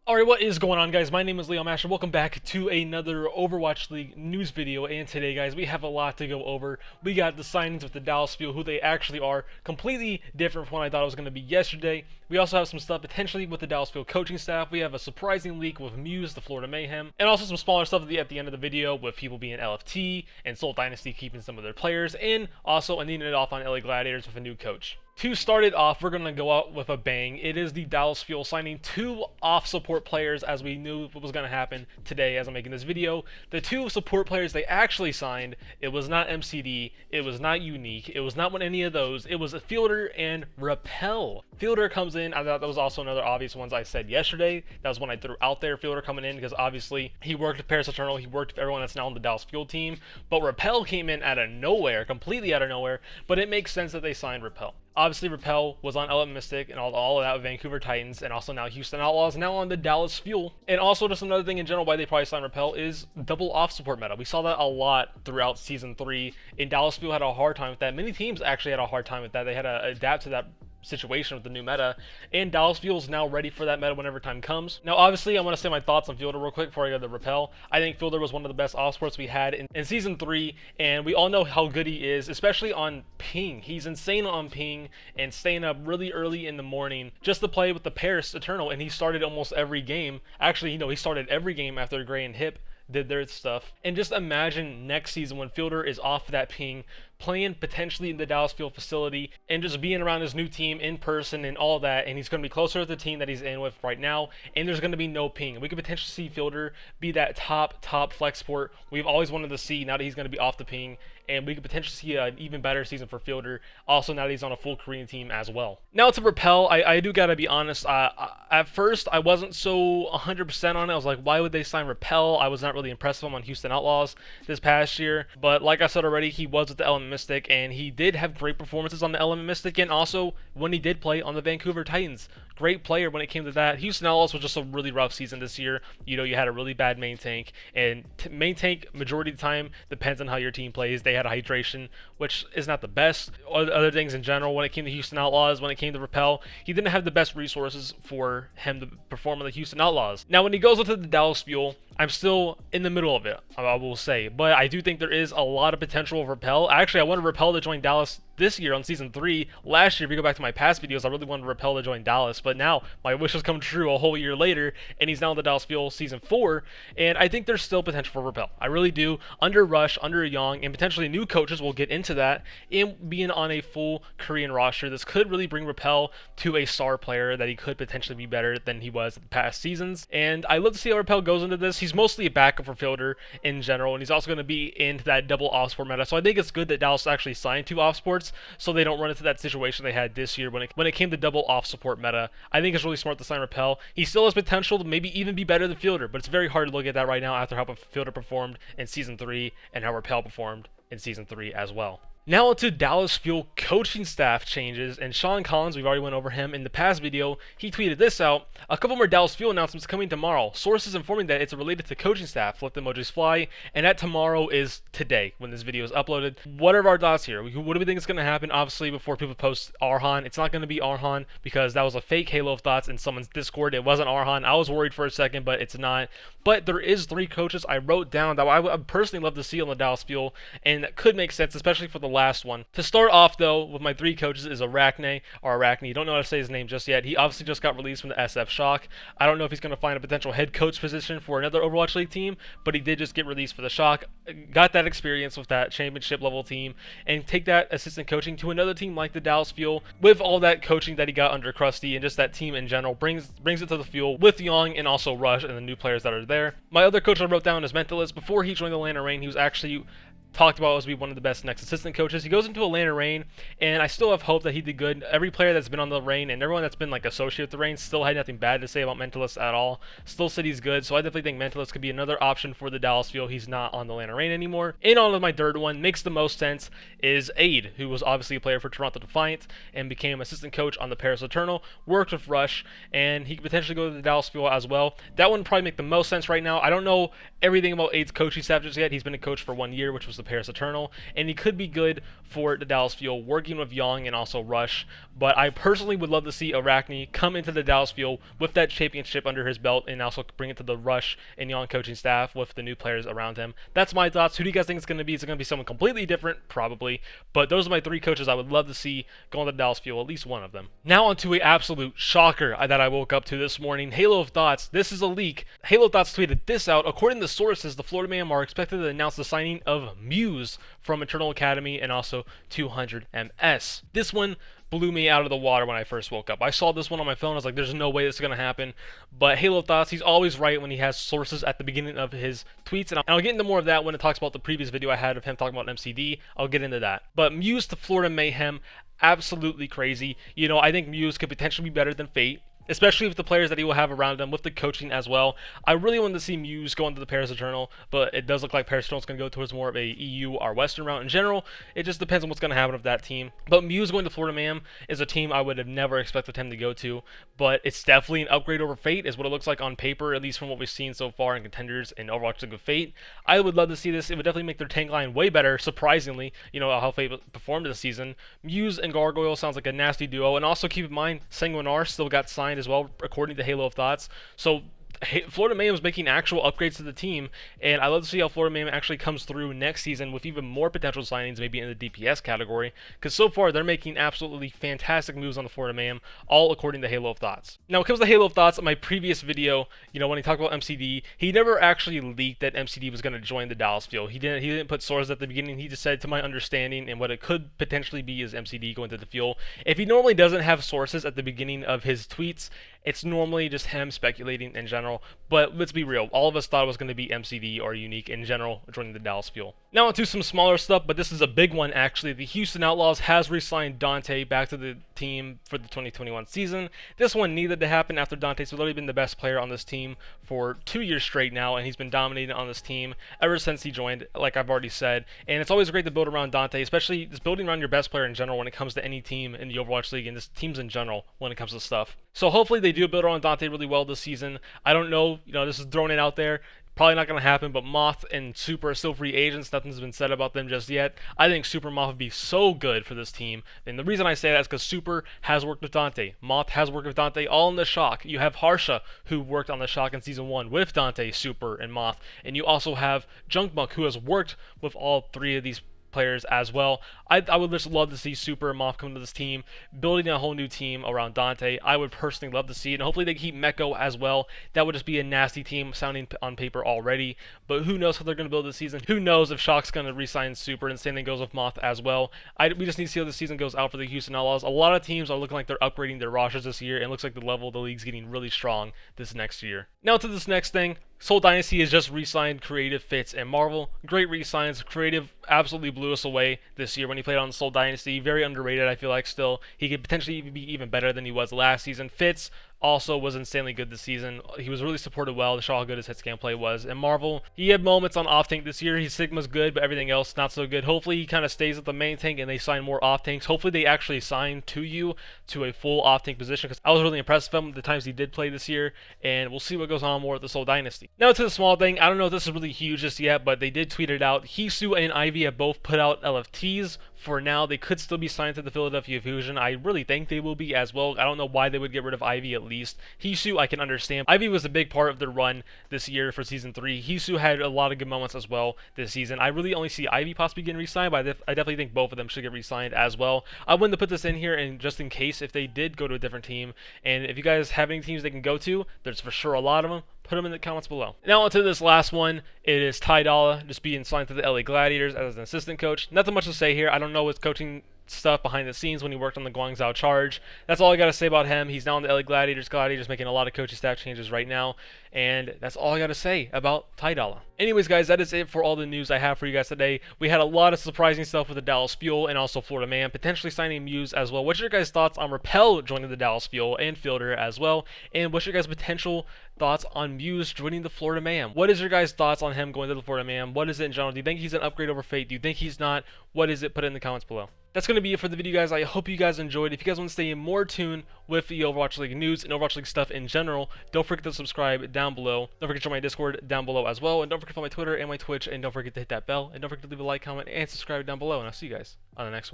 Alright, what is going on, guys? My name is Leon Masher. Welcome back to another Overwatch League news video. And today, guys, we have a lot to go over. We got the signings with the Dallas Fuel, who they actually are, completely different from what I thought it was going to be yesterday. We also have some stuff potentially with the Dallas Fuel coaching staff. We have a surprising leak with Muze, the Florida Mayhem, and also some smaller stuff at the end of the video with people being LFT and Soul Dynasty keeping some of their players, and also ending it off on LA Gladiators with a new coach. To start it off, we're going to go out with a bang. It is the Dallas Fuel signing two off-support players, as we knew what was going to happen today as I'm making this video. The two support players they actually signed, it was not MCD, it was not Unique, it was not one any of those, it was a Fielder and Rapel. Fielder comes in, I thought that was also another obvious ones I said yesterday. That was one I threw out there, Fielder coming in, because obviously he worked with Paris Eternal, he worked with everyone that's now on the Dallas Fuel team. But Rapel came in out of nowhere, completely out of nowhere, but it makes sense that they signed Rapel. Obviously, Rapel was on Element Mystic and all of that with Vancouver Titans, and also now Houston Outlaws, now on the Dallas Fuel. And also, just another thing in general why they probably signed Rapel is double off support meta. We saw that a lot throughout Season 3, and Dallas Fuel had a hard time with that. Many teams actually had a hard time with that. They had to adapt to that situation with the new meta, and Dallas Fuel is now ready for that meta whenever time comes. Now, obviously, I want to say my thoughts on Fielder real quick before I go to Rapel. I think Fielder was one of the best off-sports we had in Season 3, and we all know how good he is, especially on ping. He's insane on ping and staying up really early in the morning just to play with the Paris Eternal, and he started almost every game. Actually, he started every game after Gray and Hip did their stuff. And just imagine next season when Fielder is off that ping, playing potentially in the Dallas Fuel facility and just being around his new team in person and all that, and he's going to be closer to the team that he's in with right now, and there's going to be no ping. We could potentially see Fielder be that top flex support we've always wanted to see now that he's going to be off the ping, and we could potentially see an even better season for Fielder, also now that he's on a full Korean team as well. Now to Rapel, I do gotta be honest, at first I wasn't so 100% on it. I was like, why would they sign Rapel? I was not really impressed with him on Houston Outlaws this past year, but like I said already, he was with the Element Mystic, and he did have great performances on the Element Mystic, and also when he did play on the Vancouver Titans. Great player when it came to that. Houston Outlaws was just a really rough season this year. You had a really bad main tank, and main tank majority of the time depends on how your team plays. They had a hydration, which is not the best. Other things in general, when it came to Houston Outlaws, when it came to Rapel, he didn't have the best resources for him to perform on the Houston Outlaws. Now when he goes into the Dallas Fuel, I'm still in the middle of it, I will say, but I do think there is a lot of potential with Rapel. Actually, I wanted Rapel to join Dallas this year on Season 3. Last year, if you go back to my past videos, I really wanted Rapel to join Dallas, but now my wish has come true a whole year later, and he's now in the Dallas Fuel Season 4, and I think there's still potential for Rapel. I really do. Under Rush, under Young, and potentially new coaches will get into that, and being on a full Korean roster, this could really bring Rapel to a star player that he could potentially be better than he was in the past seasons, and I love to see how Rapel goes into this. He's mostly a backup for Fielder in general, and he's also going to be into that double off-sport meta, so I think it's good that Dallas actually signed two off-sports so they don't run into that situation they had this year when it came to double off-support meta. I think it's really smart to sign Rapel. He still has potential to maybe even be better than Fielder, but it's very hard to look at that right now after how Fielder performed in Season 3 and how Rapel performed in Season 3 as well. Now to Dallas Fuel coaching staff changes, and Sean Collins, we've already went over him in the past video. He tweeted this out: a couple more Dallas Fuel announcements coming tomorrow. Sources informing that it's related to coaching staff. Let the emojis fly. And that tomorrow is today when this video is uploaded. What are our thoughts here? What do we think is going to happen? Obviously, before people post Arhan, it's not going to be Arhan because that was a fake Halo of thoughts in someone's Discord. It wasn't Arhan. I was worried for a second, but it's not. But there is 3 coaches I wrote down that I would personally love to see on the Dallas Fuel, and that could make sense, especially for the last one. To start off though, with my 3 coaches is Arachne, you don't know how to say his name just yet. He obviously just got released from the SF Shock. I don't know if he's going to find a potential head coach position for another Overwatch League team, but he did just get released for the Shock. Got that experience with that championship level team, and take that assistant coaching to another team like the Dallas Fuel. With all that coaching that he got under Krusty and just that team in general, brings it to the Fuel with Young and also Rush and the new players that are there. My other coach I wrote down is Mentalist. Before he joined the Atlanta Reign, he was actually talked about as to be one of the best next assistant coaches. He goes into Atlanta Reign, and I still have hope that he did good. Every player that's been on the Reign and everyone that's been like associated with the Reign still had nothing bad to say about Mentalist at all. Still said he's good, so I definitely think Mentalist could be another option for the Dallas Fuel. He's not on the Atlanta Reign anymore. And on to my third one, makes the most sense, is Aid, who was obviously a player for Toronto Defiant and became assistant coach on the Paris Eternal, worked with Rush, and he could potentially go to the Dallas Fuel as well. That one would probably make the most sense right now. I don't know everything about Aid's coaching staff just yet. He's been a coach for 1 year, which was Paris Eternal, and he could be good for the Dallas Fuel, working with Young and also Rush. But I personally would love to see Arachne come into the Dallas Fuel with that championship under his belt and also bring it to the Rush and Young coaching staff with the new players around him. That's my thoughts. Who do you guys think it's going to be? Is it going to be someone completely different? Probably. But those are my 3 coaches I would love to see go on the Dallas Fuel, at least one of them. Now onto an absolute shocker that I woke up to this morning. Halo of Thoughts. This is a leak. Halo of Thoughts tweeted this out. According to sources, the Florida Mayhem are expected to announce the signing of Muze from Eternal Academy and also 200 MS. This one blew me out of the water when I first woke up. I saw this one on my phone. I was like, there's no way this is going to happen. But Halo Thoughts, he's always right when he has sources at the beginning of his tweets. And I'll get into more of that when it talks about the previous video I had of him talking about MCD. I'll get into that. But Muze to Florida Mayhem, absolutely crazy. You know, I think Muze could potentially be better than Fate, especially with the players that he will have around him, with the coaching as well. I really wanted to see Muze go into the Paris Eternal, but it does look like Paris Eternal is going to go towards more of a EU or Western route in general. It just depends on what's going to happen with that team. But Muze going to Florida Mayhem is a team I would have never expected him to go to, but it's definitely an upgrade over Fate, is what it looks like on paper, at least from what we've seen so far in Contenders and Overwatch League of Fate. I would love to see this. It would definitely make their tank line way better, surprisingly, you know, how Fate performed this season. Muze and Gargoyle sounds like a nasty duo, and also keep in mind, Sanguinar still got signed as well, according to Halo of Thoughts. So Florida Mayhem is making actual upgrades to the team, and I love to see how Florida Mayhem actually comes through next season with even more potential signings, maybe in the DPS category, because so far they're making absolutely fantastic moves on the Florida Mayhem, all according to Halo of Thoughts. Now, when it comes to Halo of Thoughts, in my previous video, you know, when he talked about MCD, he never actually leaked that MCD was going to join the Dallas Fuel. He didn't put sources at the beginning. He just said, to my understanding, and what it could potentially be is MCD going to the Fuel. If he normally doesn't have sources at the beginning of his tweets, it's normally just him speculating in general. But let's be real, all of us thought it was going to be MCD or Unique in general joining the Dallas Fuel. Now onto some smaller stuff, but this is a big one actually. The Houston Outlaws has re-signed Danteh back to the team for the 2021 season. This one needed to happen after Danteh's literally been the best player on this team for 2 years straight now, and he's been dominating on this team ever since he joined, like I've already said. And it's always great to build around Danteh, especially just building around your best player in general when it comes to any team in the Overwatch League, and just teams in general when it comes to stuff. So hopefully they do build around Danteh really well this season. I don't know, you know, this is thrown it out there. Probably not going to happen, but Moth and Super are still free agents. Nothing's been said about them just yet. I think Super and Moth would be so good for this team. And the reason I say that is because Super has worked with Danteh. Moth has worked with Danteh all in the Shock. You have Harsha, who worked on the Shock in Season 1 with Danteh, Super, and Moth. And you also have Junkmuck, who has worked with all 3 of these players as well. I would just love to see Super and Moth come to this team, building a whole new team around Danteh. I would personally love to see it, and hopefully they keep Meko as well. That would just be a nasty team sounding on paper already, but who knows how they're going to build this season. Who knows if Shock's going to re-sign Super, and same thing goes with Moth as well. We just need to see how the season goes out for the Houston Outlaws. A lot of teams are looking like they're upgrading their rosters this year, and it looks like the level of the league's getting really strong this next year. Now to this next thing. Seoul Dynasty has just re-signed Creative, Fitz, and Marvel. Great re-signs. Creative absolutely blew us away this year when he played on Seoul Dynasty. Very underrated, I feel like, still. He could potentially be even better than he was last season. Fitz also was insanely good this season. He was really supported well to show how good his hit scan play was. And Marvel, he had moments on off tank this year. His Sigma's good, but everything else not so good. Hopefully he kind of stays at the main tank and they sign more off tanks. Hopefully they actually sign to you to a full off tank position, because I was really impressed with him the times he did play this year, and we'll see what goes on more with the Seoul Dynasty. Now to the small thing. I don't know if this is really huge just yet, but they did tweet it out. Hisu and Ivy have both put out LFTs. For now, they could still be signed to the Philadelphia Fusion. I really think they will be as well. I don't know why they would get rid of Ivy at least. Hisu, I can understand. Ivy was a big part of the run this year for Season 3. Hisu had a lot of good moments as well this season. I really only see Ivy possibly getting re-signed, but I definitely think both of them should get re-signed as well. I wanted to put this in here and just in case if they did go to a different team. And if you guys have any teams they can go to, there's for sure a lot of them. Put them in the comments below. Now onto this last one. It is Ty Dolla just being signed to the LA Gladiators as an assistant coach. Nothing much to say here. I don't know his coaching stuff behind the scenes when he worked on the Guangzhou Charge. That's all I got to say about him. He's now in the LA Gladiators. Gladiators making a lot of coaching staff changes right now. And that's all I got to say about Ty Dolla. Anyways, guys, that is it for all the news I have for you guys today. We had a lot of surprising stuff with the Dallas Fuel and also Florida Mayhem, potentially signing Muze as well. What's your guys' thoughts on Rapel joining the Dallas Fuel and Fielder as well? And what's your guys' potential thoughts on Muze joining the Florida Mayhem? What is your guys' thoughts on him going to the Florida Mayhem? What is it in general? Do you think he's an upgrade over Fate? Do you think he's not? What is it? Put it in the comments below. that's going to be it for the video, guys. I hope you guys enjoyed. If you guys want to stay in more tune with the Overwatch League news and Overwatch League stuff in general, don't forget to subscribe down below. Don't forget to join my Discord down below as well. And don't forget to follow my Twitter and my Twitch. And don't forget to hit that bell. And don't forget to leave a like, comment, and subscribe down below. And I'll see you guys on the next one.